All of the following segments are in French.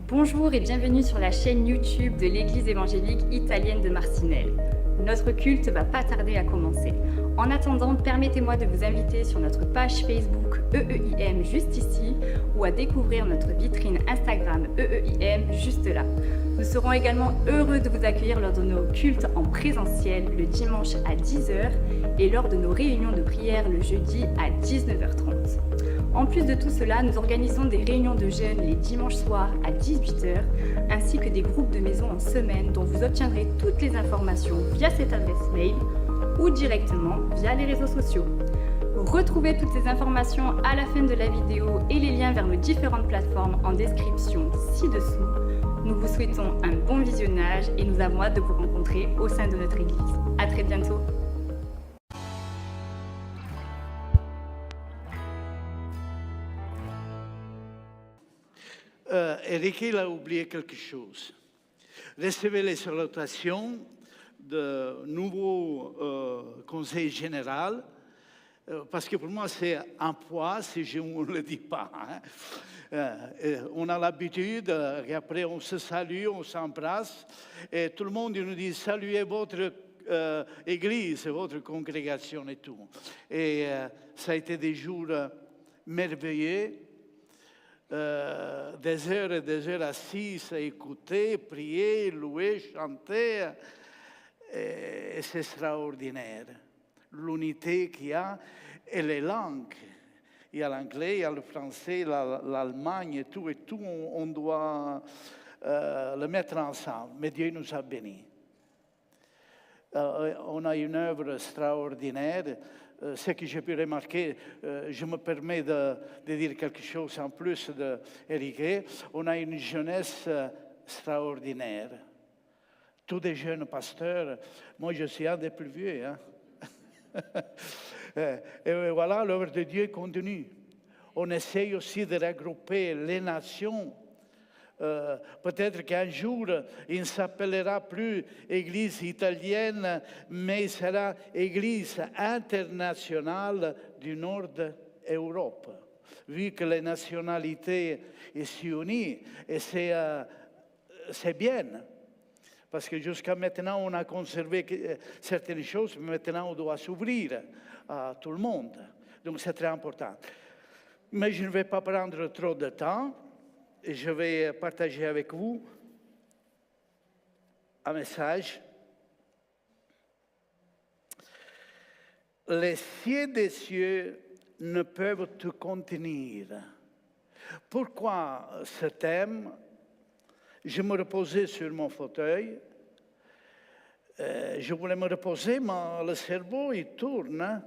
Bonjour et bienvenue sur la chaîne YouTube de l'Église évangélique italienne de Marcinelle. Notre culte va pas tarder à commencer. En attendant, permettez-moi de vous inviter sur notre page Facebook EEIM juste ici ou à découvrir notre vitrine Instagram EEIM juste là. Nous serons également heureux de vous accueillir lors de nos cultes en présentiel le dimanche à 10h et lors de nos réunions de prière le jeudi à 19h30. En plus de tout cela, nous organisons des réunions de jeunes les dimanches soirs à 18h, ainsi que des groupes de maison en semaine dont vous obtiendrez toutes les informations via cette adresse mail ou directement via les réseaux sociaux. Retrouvez toutes ces informations à la fin de la vidéo et les liens vers nos différentes plateformes en description ci-dessous. Nous vous souhaitons un bon visionnage et nous avons hâte de vous rencontrer au sein de notre Église. À très bientôt. Eric, il a oublié quelque chose. Recevez les salutations du nouveau conseil général, parce que pour moi c'est un poids si je ne le dis pas. On a l'habitude, et après on se salue, on s'embrasse, et tout le monde nous dit saluez votre église, votre congrégation et tout. Et ça a été des jours merveilleux. Des heures et des heures assis à écouter, prier, louer, chanter. Et c'est extraordinaire. L'unité qu'il y a et les langues. Il y a l'anglais, il y a le français, l'Allemagne et tout, on doit le mettre ensemble. Mais Dieu nous a bénis. On a une œuvre extraordinaire. Ce que j'ai pu remarquer, je me permets de dire quelque chose en plus d'Éric. On a une jeunesse extraordinaire. Tous des jeunes pasteurs. Moi, je suis un des plus vieux. Hein? Et voilà, l'œuvre de Dieu continue. On essaye aussi de regrouper les nations. Peut-être qu'un jour, il ne s'appellera plus Église italienne, mais il sera Église internationale du Nord Europe. Vu que les nationalités sont unies, et c'est bien. Parce que jusqu'à maintenant, on a conservé certaines choses, mais maintenant, on doit s'ouvrir à tout le monde. Donc, c'est très important. Mais je ne vais pas prendre trop de temps. Je vais partager avec vous un message. Les cieux des cieux ne peuvent te contenir. Pourquoi ce thème? Je me reposais sur mon fauteuil. Je voulais me reposer, mais le cerveau, il tourne. Hein?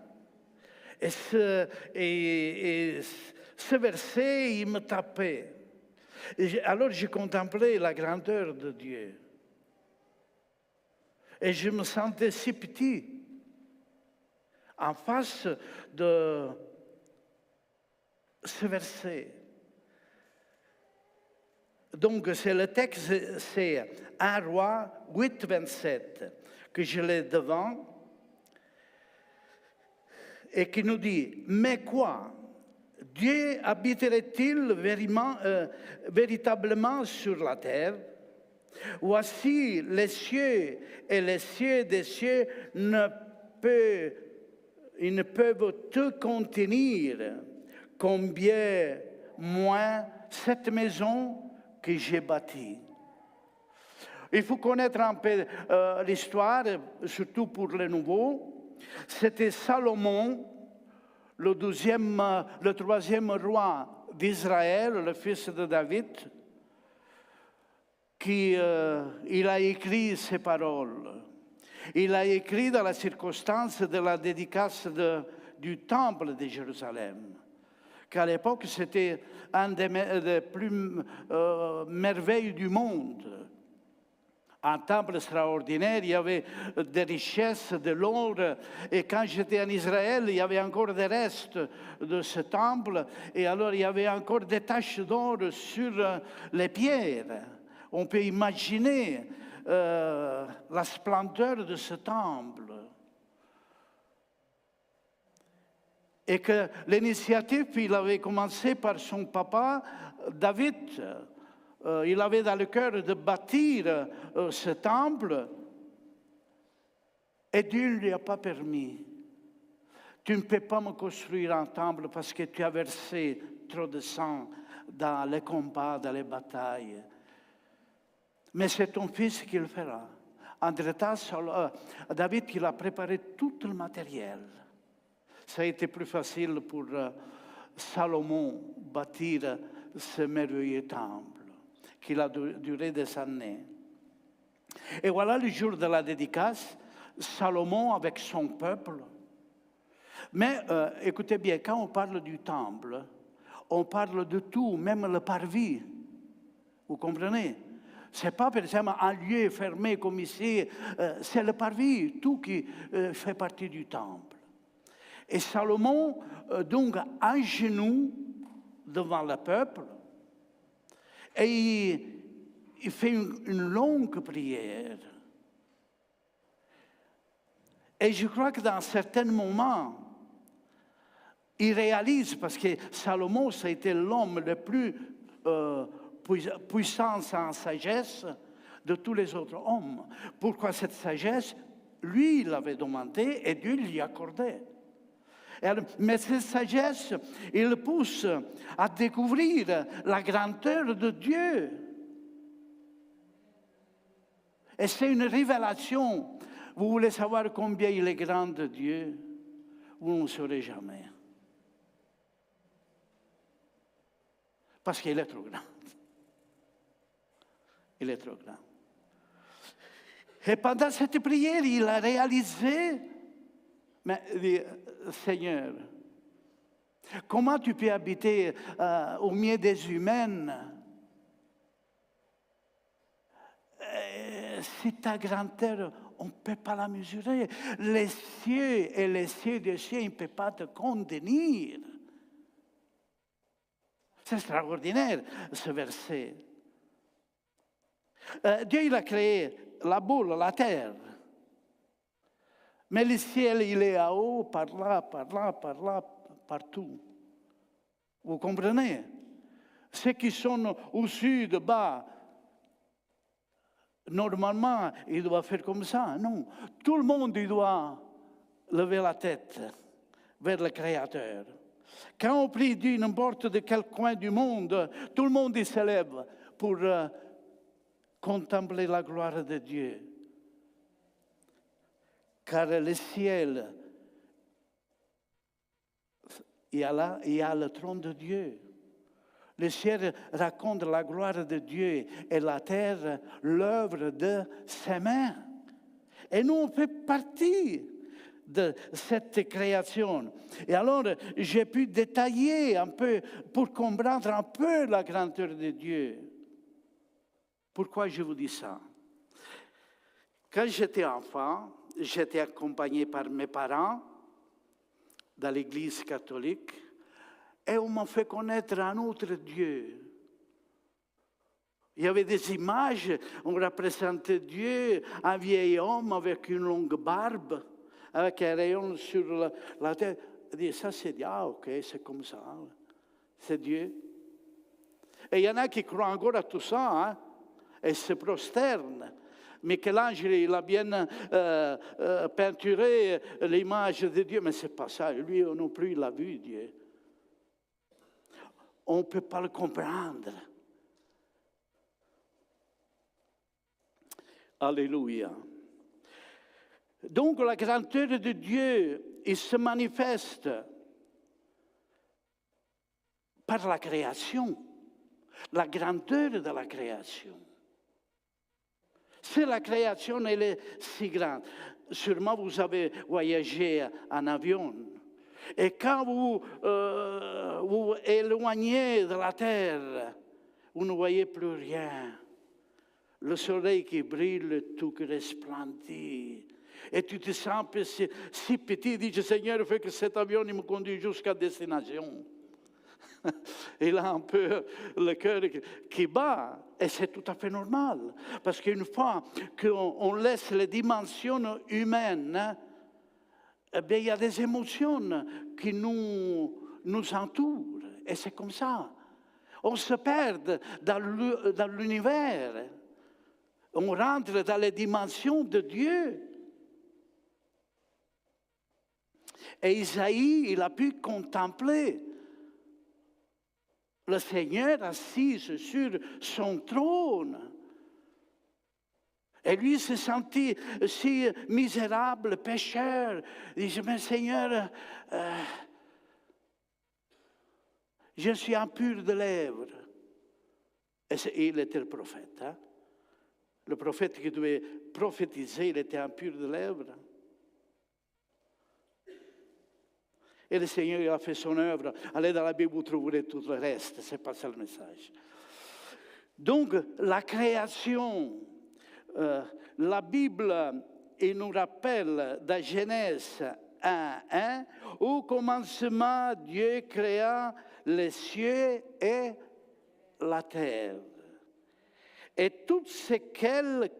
Et ce verset, il me tapait. Alors je contemplais la grandeur de Dieu. Et je me sentais si petit en face de ce verset. Donc c'est le texte, c'est 1 Roi 8, 27, que je l'ai devant, et qui nous dit, mais quoi? Dieu habiterait-il véritablement sur la terre? Voici, les cieux et les cieux des cieux ils ne peuvent te contenir. Combien moins cette maison que j'ai bâtie. Il faut connaître un peu l'histoire, surtout pour les nouveaux. C'était Salomon, le troisième roi d'Israël, le fils de David, qui il a écrit ces paroles. Il a écrit dans la circonstance de la dédicace du temple de Jérusalem, qu'à l'époque c'était un des plus merveilles du monde. Un temple extraordinaire, il y avait des richesses, de l'or. Et quand j'étais en Israël, il y avait encore des restes de ce temple. Et alors, il y avait encore des taches d'or sur les pierres. On peut imaginer la splendeur de ce temple. Et que l'initiative, il avait commencé par son papa, David. il avait dans le cœur de bâtir ce temple, et Dieu ne lui a pas permis. Tu ne peux pas me construire un temple parce que tu as versé trop de sang dans les combats, dans les batailles. Mais c'est ton fils qui le fera. Entre-temps, David, il a préparé tout le matériel. Ça a été plus facile pour Salomon bâtir ce merveilleux temple qui a duré des années. Et voilà le jour de la dédicace, Salomon avec son peuple. Mais écoutez bien, quand on parle du temple, on parle de tout, même le parvis. Vous comprenez? Ce n'est pas, par exemple, un lieu fermé comme ici, c'est le parvis, tout qui fait partie du temple. Et Salomon, donc, à genoux devant le peuple, et il fait une longue prière. Et je crois que dans certains moments, il réalise, parce que Salomon, ça a été l'homme le plus puissant en sagesse de tous les autres hommes. Pourquoi cette sagesse? Lui, il l'avait demandé et Dieu lui accordait. Mais cette sagesse, il le pousse à découvrir la grandeur de Dieu. Et c'est une révélation. Vous voulez savoir combien il est grand de Dieu? Vous ne le saurez jamais. Parce qu'il est trop grand. Il est trop grand. Et pendant cette prière, il a réalisé, mais Seigneur, comment tu peux habiter au milieu des humains si ta grandeur, on ne peut pas la mesurer. Les cieux et les cieux des cieux, ils ne peuvent pas te contenir. C'est extraordinaire, ce verset. Dieu, il a créé la boule, la terre. Mais le ciel, il est à haut, par là, partout. Vous comprenez? Ceux qui sont au sud, bas, normalement, ils doivent faire comme ça. Non, tout le monde, il doit lever la tête vers le Créateur. Quand on prie Dieu, n'importe de quel coin du monde, tout le monde il se lève pour contempler la gloire de Dieu. Car le ciel, il y a le trône de Dieu. Le ciel raconte la gloire de Dieu et la terre, l'œuvre de ses mains. Et nous, on fait partie de cette création. Et alors, j'ai pu détailler un peu pour comprendre un peu la grandeur de Dieu. Pourquoi je vous dis ça? Quand j'étais enfant, j'étais accompagné par mes parents dans l'église catholique et on m'a fait connaître un autre Dieu. Il y avait des images, on représentait Dieu, un vieil homme avec une longue barbe, avec un rayon sur la tête. Je dis, ça c'est Dieu, ah ok, c'est comme ça, c'est Dieu. Et il y en a qui croient encore à tout ça, hein, et se prosternent. Michel-Ange, il a bien peinturé l'image de Dieu, mais ce n'est pas ça. Lui non plus, il a vu Dieu. On ne peut pas le comprendre. Alléluia. Donc la grandeur de Dieu, il se manifeste par la création. La grandeur de la création. Si la création elle est si grande, sûrement vous avez voyagé en avion. Et quand vous vous éloignez de la terre, vous ne voyez plus rien. Le soleil qui brille, tout qui resplendit. Et tu te sens si petit, dis Seigneur, fais que cet avion il me conduise jusqu'à destination. Il a un peu le cœur qui bat, et c'est tout à fait normal. Parce qu'une fois qu'on laisse les dimensions humaines, eh bien, il y a des émotions qui nous entourent, et c'est comme ça. On se perd dans l'univers. On rentre dans les dimensions de Dieu. Et Isaïe, il a pu contempler le Seigneur assis sur son trône. Et lui se sentit si misérable, pécheur. Il dit, mais Seigneur, je suis impur de lèvres. Et il était le prophète. Hein? Le prophète qui devait prophétiser, il était impur de lèvres. Et le Seigneur il a fait son œuvre. Allez dans la Bible, vous trouverez tout le reste. Ce n'est pas ça le message. Donc, la création, la Bible, il nous rappelle dans Genèse 1, au commencement, Dieu créa les cieux et la terre. Et tout ce qu'elles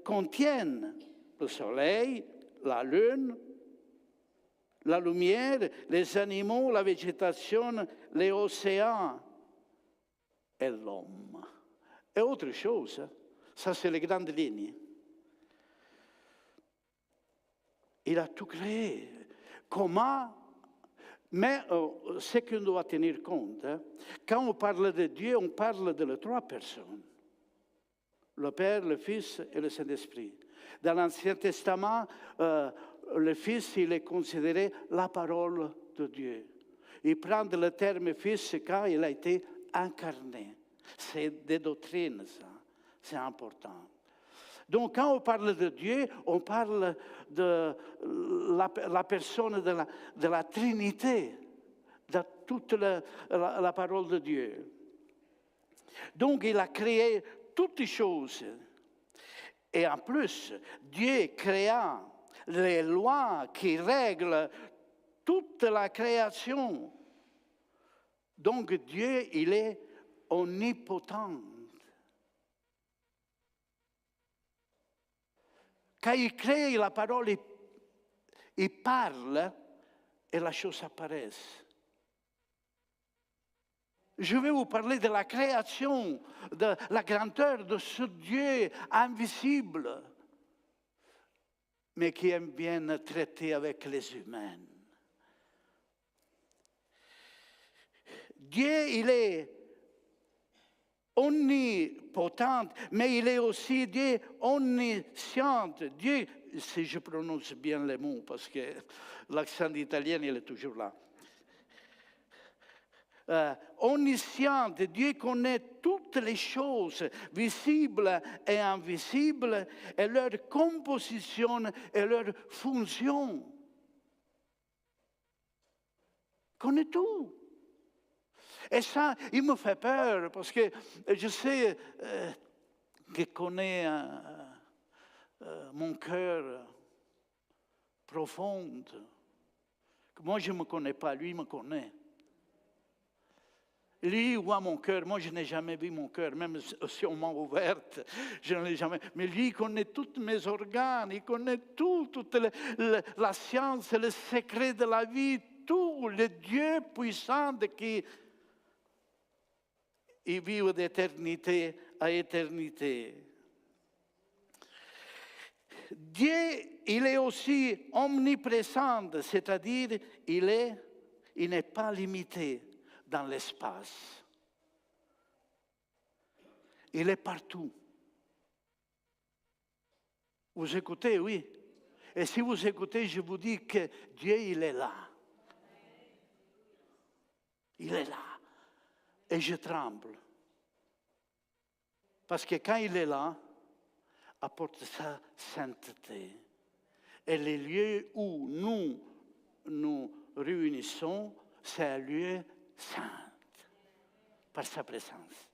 contiennent, le soleil, la lune, la lumière, les animaux, la végétation, les océans et l'homme. Et autre chose, ça c'est les grandes lignes. Il a tout créé. Comment? Mais ce qu'on doit tenir compte, quand on parle de Dieu, on parle de les trois personnes. Le Père, le Fils et le Saint-Esprit. Dans l'Ancien Testament, le Fils, il est considéré la parole de Dieu. Il prend le terme Fils quand il a été incarné. C'est des doctrines, ça. C'est important. Donc, quand on parle de Dieu, on parle de la personne de la Trinité, de toute la parole de Dieu. Donc, il a créé toutes choses. Et en plus, Dieu créa les lois qui règlent toute la création. Donc, Dieu, il est omnipotent. Quand il crée la parole, il parle et la chose apparaît. Je vais vous parler de la création, de la grandeur de ce Dieu invisible, mais qui aime bien traiter avec les humains. Dieu, il est omnipotent, mais il est aussi Dieu omniscient. Dieu, si je prononce bien les mots, parce que l'accent italien, il est toujours là. Omniscient, Dieu connaît toutes les choses, visibles et invisibles, et leur composition et leur fonction. Connaît tout. Et ça, il me fait peur, parce que je sais qu'il connaît mon cœur profond. Moi, je ne me connais pas, lui, il me connaît. Lui voit mon cœur. Moi, je n'ai jamais vu mon cœur, même si on m'a ouverte, je ne l'ai jamais. Mais lui, il connaît tous mes organes, il connaît toute la science, le secret de la vie, tout, le Dieu puissant qui il vit d'éternité à éternité. Dieu, il est aussi omniprésent, c'est-à-dire il n'est pas limité dans l'espace. Il est partout. Vous écoutez, oui. Et si vous écoutez, je vous dis que Dieu, il est là. Il est là. Et je tremble. Parce que quand il est là, apporte sa sainteté. Et les lieux où nous nous réunissons, c'est un lieu saint, par sa présence.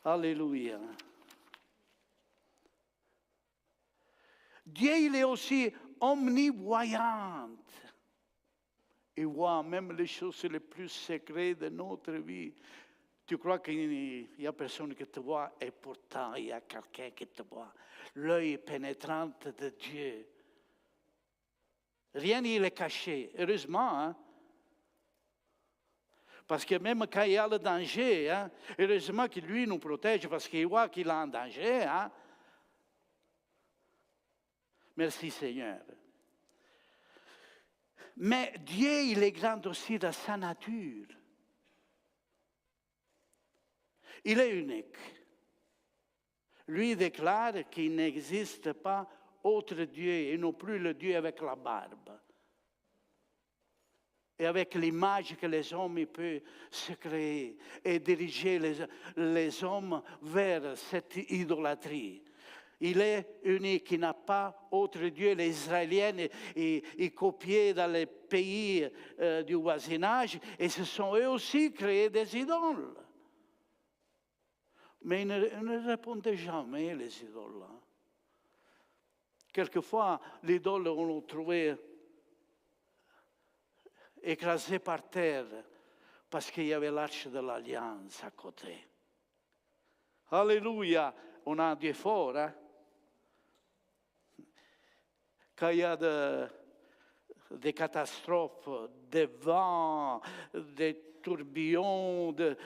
Alléluia. Dieu, il est aussi omnivoyant. Il voit même les choses les plus secrètes de notre vie. Tu crois qu'il n'y a personne qui te voit et pourtant il y a quelqu'un qui te voit. L'œil pénétrant de Dieu. Rien n'est caché. Heureusement, hein? Parce que même quand il y a le danger, hein, heureusement que lui nous protège parce qu'il voit qu'il est en danger. Hein. Merci Seigneur. Mais Dieu, il est grand aussi dans sa nature. Il est unique. Lui déclare qu'il n'existe pas autre Dieu et non plus le Dieu avec la barbe. Et avec l'image que les hommes peuvent se créer et diriger les hommes vers cette idolâtrie. Il est unique, il n'a pas autre Dieu. Les Israéliens, ils copiaient dans les pays du voisinage et se sont eux aussi créés des idoles. Mais ils ne répondaient jamais, les idoles. Quelquefois, l'idole, on l'a trouvé écrasé par terre parce qu'il y avait l'arche de l'Alliance à côté. Alléluia, on a un Dieu fort. Hein? Quand il y a des catastrophes, des vents, des tourbillons, des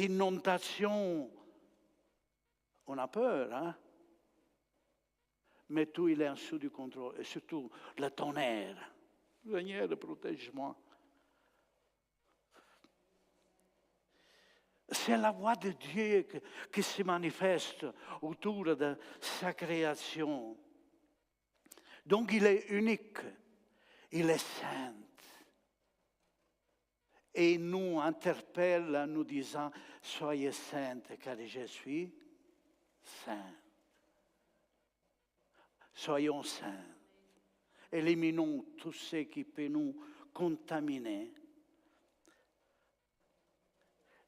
inondations, on a peur. Hein? Mais tout, il est en dessous du contrôle. Et surtout, le tonnerre. Seigneur, protège-moi. C'est la voix de Dieu qui se manifeste autour de sa création. Donc il est unique, il est saint. Et il nous interpelle en nous disant, soyez saints car je suis saint. Soyons saints. Éliminons tout ce qui peut nous contaminer.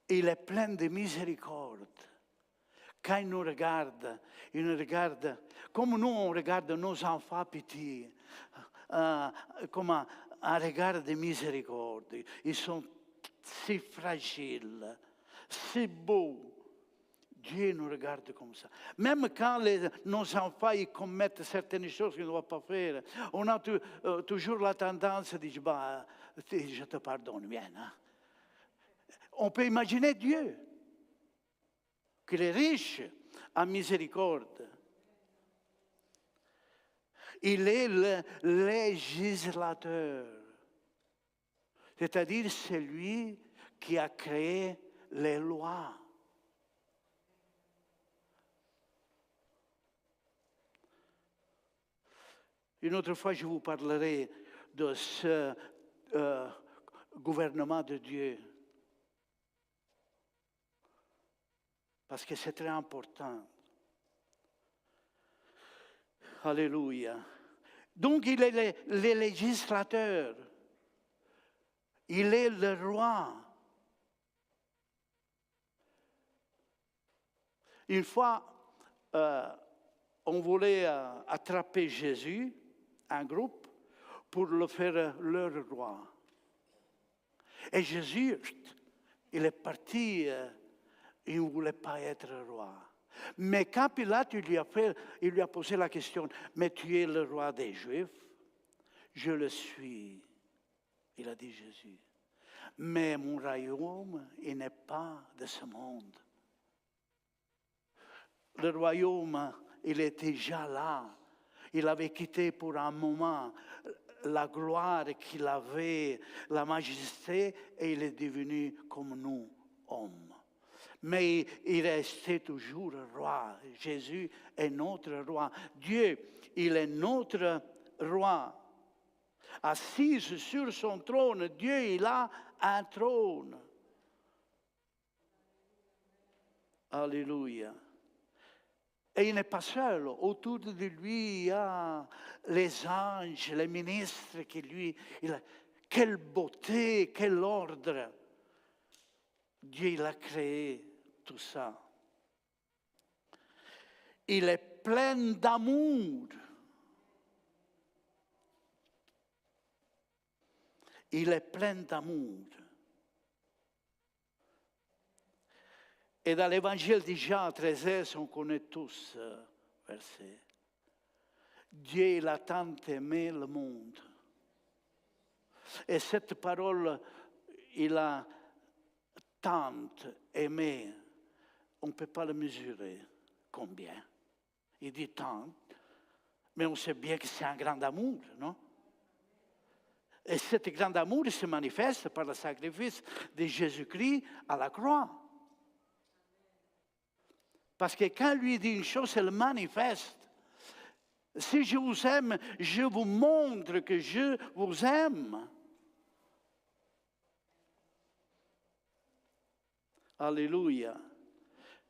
Il est plein de miséricorde. Quand il nous regarde, comme nous on regarde nos enfants petits, comme un regard de miséricorde. Ils sont si fragiles, si beaux. Dieu nous regarde comme ça. Même quand nos enfants ils commettent certaines choses qu'ils ne doivent pas faire, on a toujours la tendance de dire, bah, je te pardonne, viens. Hein? On peut imaginer Dieu, qu'il est riche en miséricorde. Il est le législateur, c'est-à-dire celui qui a créé les lois. Une autre fois, je vous parlerai de ce gouvernement de Dieu. Parce que c'est très important. Alléluia. Donc, il est le législateur. Il est le roi. Une fois, on voulait attraper Jésus, un groupe, pour le faire leur roi. Et Jésus, il est parti, il ne voulait pas être roi. Mais quand Pilate il lui a posé la question, mais tu es le roi des Juifs? Je le suis, il a dit Jésus. Mais mon royaume, il n'est pas de ce monde. Le royaume, il était déjà là. Il avait quitté pour un moment la gloire qu'il avait, la majesté, et il est devenu comme nous, hommes. Mais il restait toujours roi. Jésus est notre roi. Dieu, il est notre roi. Assis sur son trône, Dieu, il a un trône. Alléluia. Et il n'est pas seul. Autour de lui, il y a les anges, les ministres qui lui... Quelle beauté, quel ordre. Dieu, il a créé tout ça. Il est plein d'amour. Il est plein d'amour. Et dans l'évangile de Jean 13, on connaît tous ce verset. Dieu, il a tant aimé le monde. Et cette parole, il a tant aimé, on ne peut pas le mesurer combien. Il dit tant, mais on sait bien que c'est un grand amour, non? Et cet grand amour se manifeste par le sacrifice de Jésus-Christ à la croix. Parce que quand lui dit une chose, elle manifeste. Si je vous aime, je vous montre que je vous aime. Alléluia.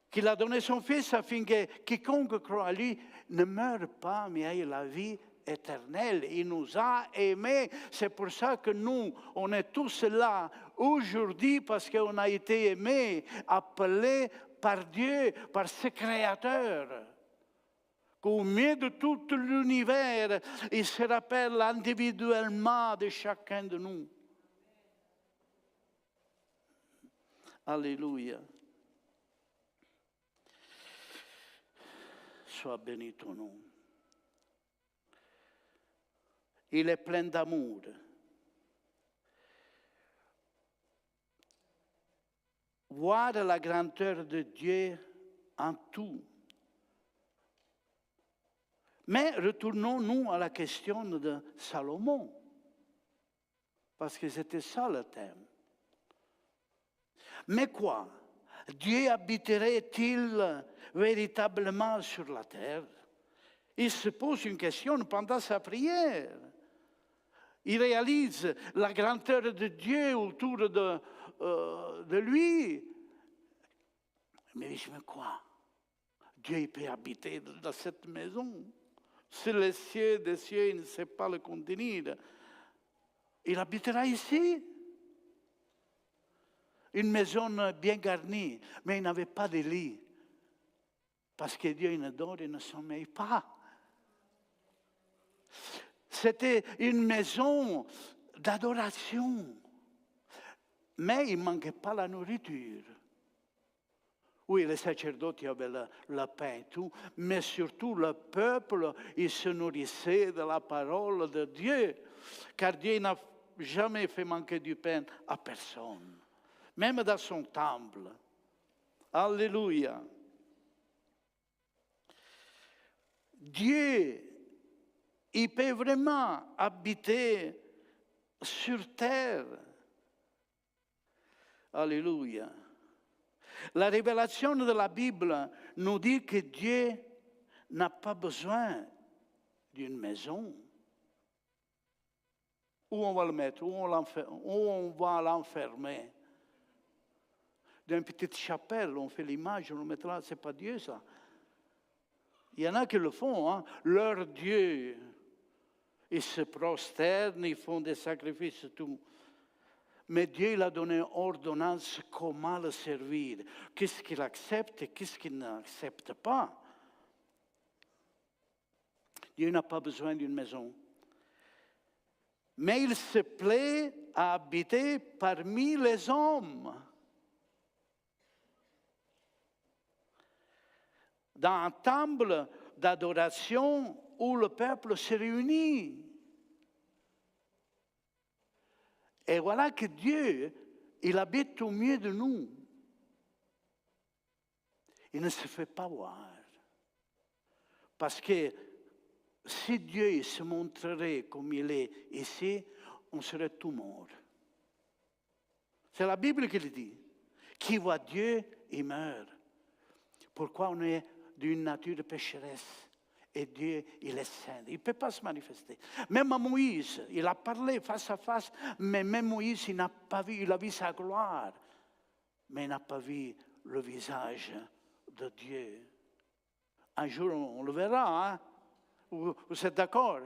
Qu'il a donné son Fils afin que quiconque croit à lui ne meure pas, mais ait la vie éternelle. Il nous a aimés. C'est pour ça que nous, on est tous là aujourd'hui parce qu'on a été aimés, appelés par Dieu, par ce Créateur. Qu'au milieu de tout l'univers, il se rappelle individuellement de chacun de nous. Alléluia. Sois béni ton nom. Il est plein d'amour. Voir la grandeur de Dieu en tout. Mais retournons-nous à la question de Salomon, parce que c'était ça le thème. Mais quoi? Dieu habiterait-il véritablement sur la terre? Il se pose une question pendant sa prière. Il réalise la grandeur de Dieu autour de lui. Mais il dit, mais quoi? Dieu il peut habiter dans cette maison. Si le ciel des cieux il ne sait pas le contenir, il habitera ici. Une maison bien garnie, mais il n'avait pas de lit. Parce que Dieu il ne dort, il ne sommeille pas. C'était une maison d'adoration. Mais il ne manquait pas la nourriture. Oui, les sacerdotes avaient le pain et tout, mais surtout le peuple, il se nourrissait de la parole de Dieu. Car Dieu n'a jamais fait manquer du pain à personne. Même dans son temple. Alléluia. Dieu, il peut vraiment habiter sur terre. Alléluia. La révélation de la Bible nous dit que Dieu n'a pas besoin d'une maison. Où on va le mettre? Où on va l'enfermer? D'une petite chapelle, on fait l'image, on le mettra, c'est pas Dieu ça. Il y en a qui le font, hein? Leur Dieu. Ils se prosternent, ils font des sacrifices, tout. Mais Dieu il a donné une ordonnance comment le servir. Qu'est-ce qu'il accepte et qu'est-ce qu'il n'accepte pas. Dieu n'a pas besoin d'une maison. Mais il se plaît à habiter parmi les hommes. Dans un temple d'adoration où le peuple se réunit. Et voilà que Dieu, il habite au milieu de nous. Il ne se fait pas voir. Parce que si Dieu se montrerait comme il est ici, on serait tout mort. C'est la Bible qui le dit. Qui voit Dieu, il meurt. Pourquoi on est d'une nature pécheresse? Et Dieu, il est saint. Il ne peut pas se manifester. Même à Moïse, il a parlé face à face, mais même Moïse, il n'a pas vu, il a vu sa gloire, mais il n'a pas vu le visage de Dieu. Un jour, on le verra, hein? Vous êtes d'accord?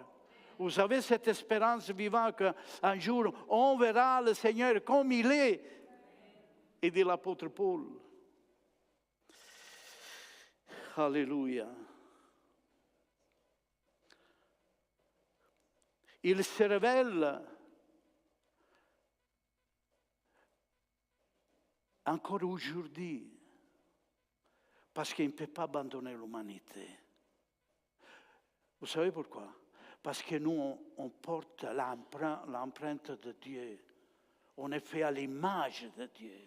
Vous avez cette espérance vivante qu'un jour, on verra le Seigneur comme il est. Et dit l'apôtre Paul. Alléluia. Il se révèle encore aujourd'hui parce qu'il ne peut pas abandonner l'humanité. Vous savez pourquoi? Parce que nous, on porte l'empreinte de Dieu On est fait à l'image de Dieu.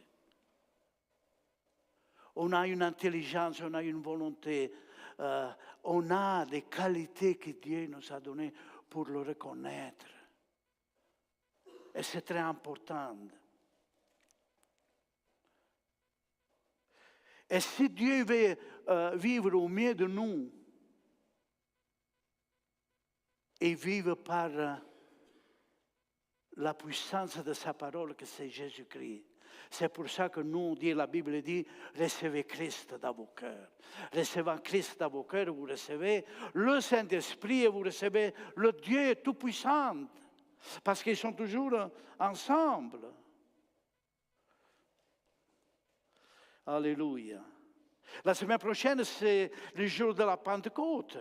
On a une intelligence, on a une volonté, on a des qualités que Dieu nous a données pour le reconnaître. Et c'est très important. Et si Dieu veut vivre au milieu de nous, et vivre par la puissance de sa parole, que c'est Jésus-Christ. C'est pour ça que nous, la Bible dit, recevez Christ dans vos cœurs. Recevant Christ dans vos cœurs, vous recevez le Saint-Esprit et vous recevez le Dieu tout-puissant. Parce qu'ils sont toujours ensemble. Alléluia. La semaine prochaine, c'est le jour de la Pentecôte.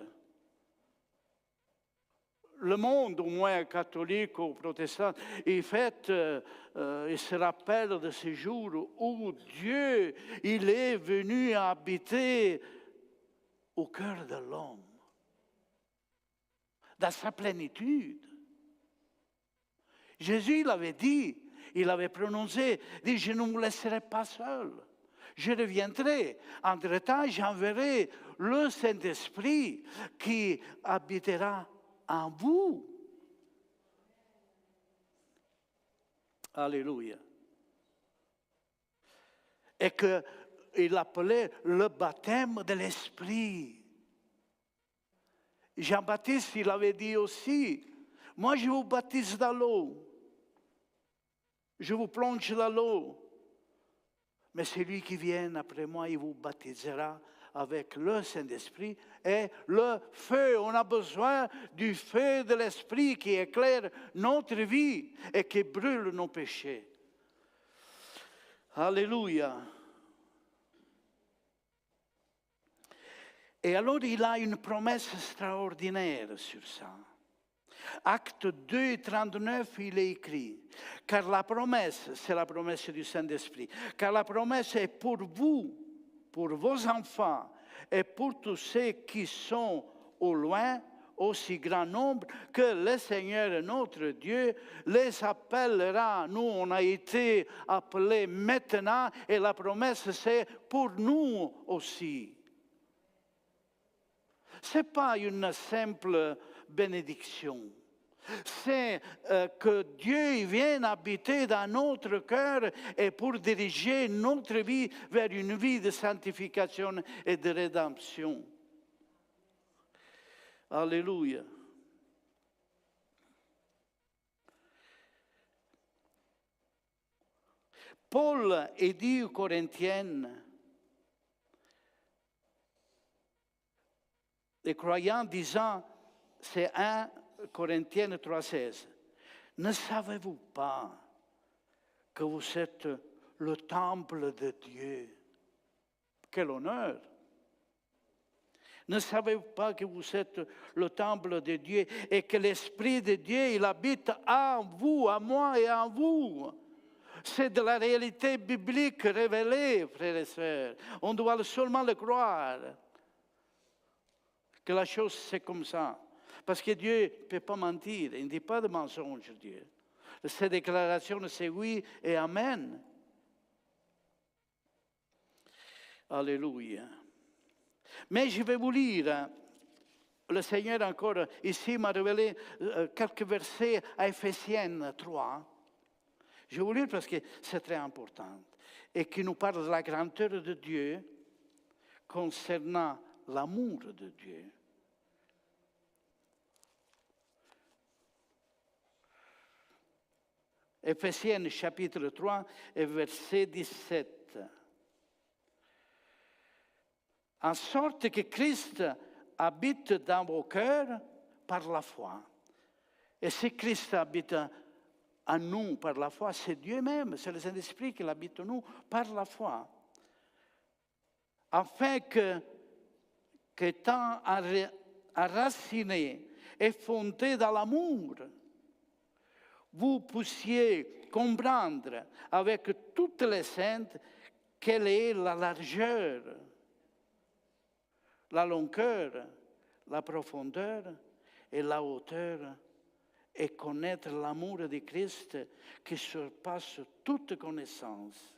Le monde, au moins catholique ou protestant, il fête, il se rappelle de ce jour où Dieu, il est venu habiter au cœur de l'homme, dans sa plénitude. Jésus l'avait dit, il avait prononcé, dit, je ne vous laisserai pas seul. Je reviendrai. Entre-temps, j'enverrai le Saint-Esprit qui habitera en vous. Alléluia. Et qu'il appelait le baptême de l'Esprit. Jean-Baptiste, il avait dit aussi, moi je vous baptise dans l'eau. Je vous plonge dans l'eau. Mais celui qui vient après moi, il vous baptisera avec le Saint-Esprit et le feu. On a besoin du feu de l'Esprit qui éclaire notre vie et qui brûle nos péchés. Alléluia. Et alors il a une promesse extraordinaire sur ça. Acte 2, 39, il est écrit, car la promesse, c'est la promesse du Saint-Esprit, car la promesse est pour vous, pour vos enfants et pour tous ceux qui sont au loin, aussi grand nombre que le Seigneur notre Dieu les appellera. Nous, on a été appelés maintenant et la promesse, c'est pour nous aussi. Ce n'est pas une simple bénédiction. C'est que Dieu vienne habiter dans notre cœur et pour diriger notre vie vers une vie de sanctification et de rédemption. Alléluia. Paul est dit aux Corinthiens, les croyants disant, c'est 1 Corinthiens 3,16. Ne savez-vous pas que vous êtes le temple de Dieu? Quel honneur! Ne savez-vous pas que vous êtes le temple de Dieu et que l'Esprit de Dieu, il habite en vous, en moi et en vous? C'est de la réalité biblique révélée, frères et sœurs. On doit seulement le croire. Que la chose, c'est comme ça. Parce que Dieu ne peut pas mentir. Il ne dit pas de mensonge, Dieu. Ses déclarations, c'est oui et amen. Alléluia. Mais je vais vous lire. Le Seigneur encore ici m'a révélé quelques versets à Éphésiens 3. Je vais vous lire parce que c'est très important. Et qui nous parle de la grandeur de Dieu concernant l'amour de Dieu. Éphésiens chapitre 3 et verset 17. En sorte que Christ habite dans vos cœurs par la foi. Et si Christ habite en nous par la foi, c'est Dieu même, c'est le Saint-Esprit qui habite en nous par la foi. Afin qu'étant enracinés et fondés dans l'amour, vous puissiez comprendre avec toutes les saintes quelle est la largeur, la longueur, la profondeur et la hauteur et connaître l'amour de Christ qui surpasse toute connaissance,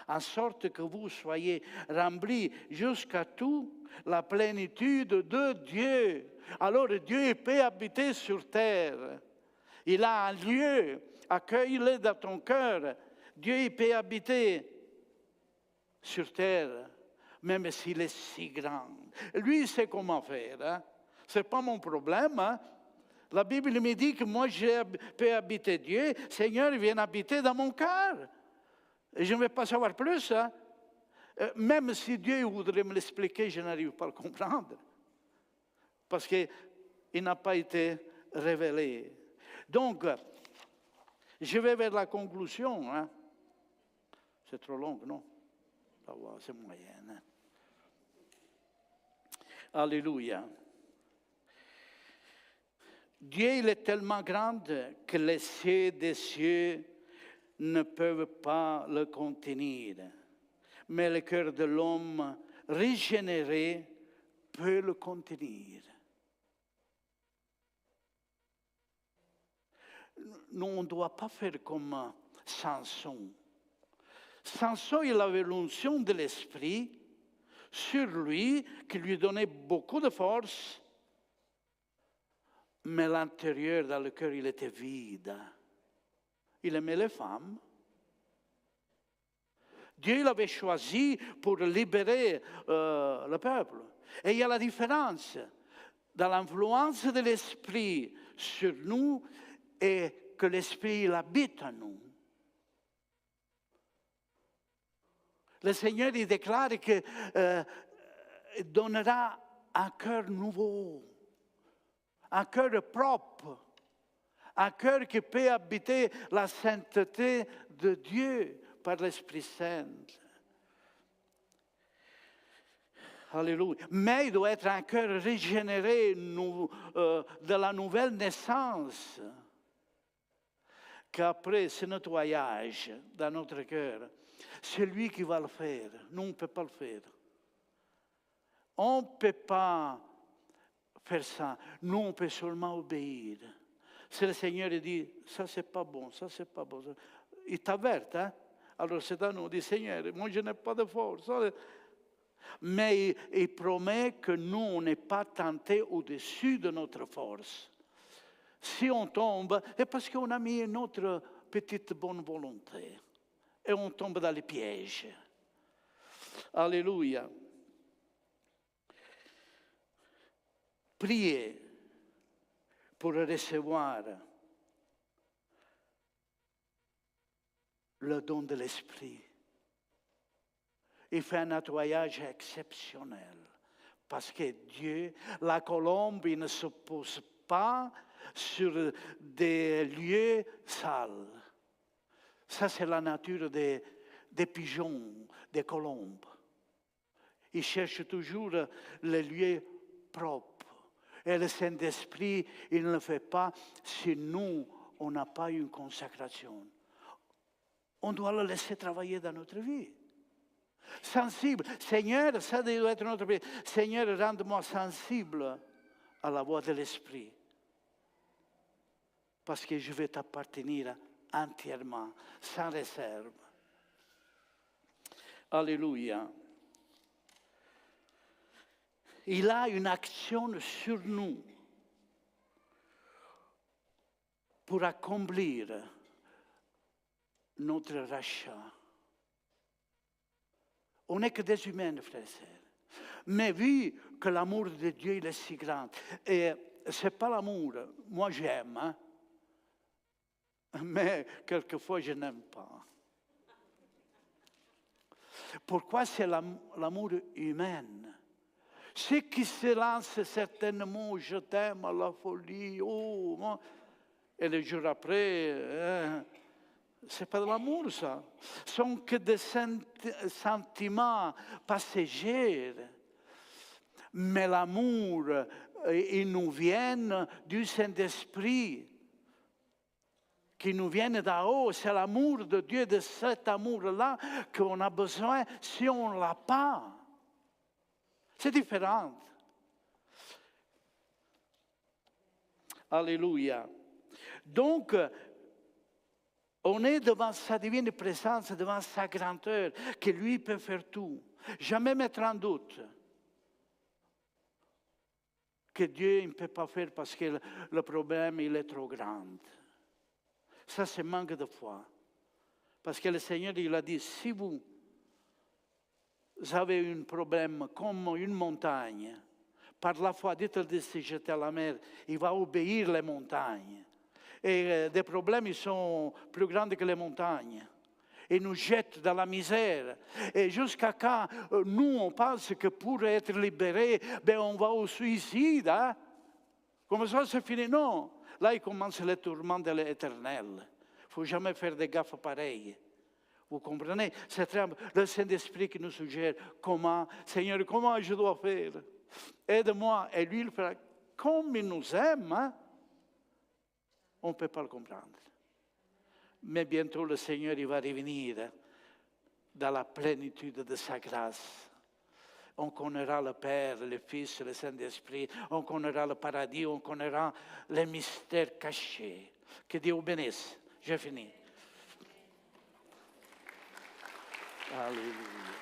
en sorte que vous soyez remplis jusqu'à tout la plénitude de Dieu. Alors Dieu peut habiter sur terre. Il a un lieu, accueille-le dans ton cœur. Dieu peut habiter sur terre, même s'il est si grand. Lui, il sait comment faire. Hein? Ce n'est pas mon problème. Hein? La Bible me dit que moi, je peux habiter Dieu. Seigneur, il vient habiter dans mon cœur. Et je ne vais pas savoir plus. Hein? Même si Dieu voudrait me l'expliquer, je n'arrive pas à le comprendre. Parce qu'il n'a pas été révélé. Donc, je vais vers la conclusion. Hein? C'est trop long, non? C'est moyen. Hein? Alléluia. Dieu, il est tellement grand que les cieux des cieux ne peuvent pas le contenir. Mais le cœur de l'homme régénéré peut le contenir. Nous, on ne doit pas faire comme Samson. Samson, il avait l'onction de l'esprit sur lui, qui lui donnait beaucoup de force, mais l'intérieur, dans le cœur, il était vide. Il aimait les femmes. Dieu l'avait choisi pour libérer le peuple. Et il y a la différence dans l'influence de l'esprit sur nous et que l'esprit il habite en nous. Le Seigneur il déclare qu'il donnera un cœur nouveau, un cœur propre, un cœur qui peut habiter la sainteté de Dieu par l'Esprit Saint. Alléluia. Mais il doit être un cœur régénéré de la nouvelle naissance. Qu'après ce nettoyage dans notre cœur, c'est lui qui va le faire. Nous, on ne peut pas le faire. On ne peut pas faire ça. Nous, on peut seulement obéir. Si le Seigneur dit, ça c'est pas bon, ça c'est pas bon. Il t'averte, hein? Alors c'est à nous, dit Seigneur, moi je n'ai pas de force. Mais il promet que nous, on n'est pas tentés au-dessus de notre force. Si on tombe, c'est parce qu'on a mis notre petite bonne volonté. Et on tombe dans les pièges. Alléluia. Priez pour recevoir le don de l'esprit. Il fait un nettoyage exceptionnel. Parce que Dieu, la colombe, il ne se pose pas sur des lieux sales. Ça, c'est la nature des pigeons, des colombes. Ils cherchent toujours les lieux propres. Et le Saint-Esprit, il ne le fait pas si nous, on n'a pas une consacration. On doit le laisser travailler dans notre vie. Sensible. Seigneur, ça doit être notre vie. Seigneur, rende-moi sensible à la voix de l'Esprit. Parce que je vais t'appartenir entièrement, sans réserve. Alléluia. Il a une action sur nous pour accomplir notre rachat. On n'est que des humains, frères et sœurs. Mais vu que l'amour de Dieu il est si grand, et ce n'est pas l'amour, moi j'aime, hein? Mais quelquefois je n'aime pas. Pourquoi c'est l'amour humain? Ceux qui se lancent certainement, je t'aime à la folie, oh, moi. Et le jour après, c'est pas de l'amour ça. Ce sont que des sentiments passagers. Mais l'amour, il nous vient du Saint-Esprit. Qui nous viennent d'en haut, c'est l'amour de Dieu, de cet amour-là qu'on a besoin si on ne l'a pas. C'est différent. Alléluia. Donc, on est devant sa divine présence, devant sa grandeur, que lui peut faire tout. Jamais mettre en doute que Dieu ne peut pas faire parce que le problème il est trop grand. Ça, c'est manque de foi. Parce que le Seigneur, il a dit, si vous avez un problème comme une montagne, par la foi, dites-le de se jeter à la mer, il va obéir les montagnes. Et des problèmes, ils sont plus grands que les montagnes. Ils nous jettent dans la misère. Et jusqu'à quand nous, on pense que pour être libérés, ben, on va au suicide. Hein? Comme ça, c'est fini. Non. Là, il commence le tourment de l'éternel. Il ne faut jamais faire des gaffes pareilles. Vous comprenez? C'est le Saint-Esprit qui nous suggère comment, Seigneur, comment je dois faire? Aide-moi. Et lui, il fera comme il nous aime. Hein? On ne peut pas le comprendre. Mais bientôt le Seigneur il va revenir dans la plénitude de sa grâce. On connaîtra le Père, le Fils, le Saint-Esprit. On connaîtra le paradis, on connaîtra les mystères cachés. Que Dieu vous bénisse. J'ai fini. Alléluia.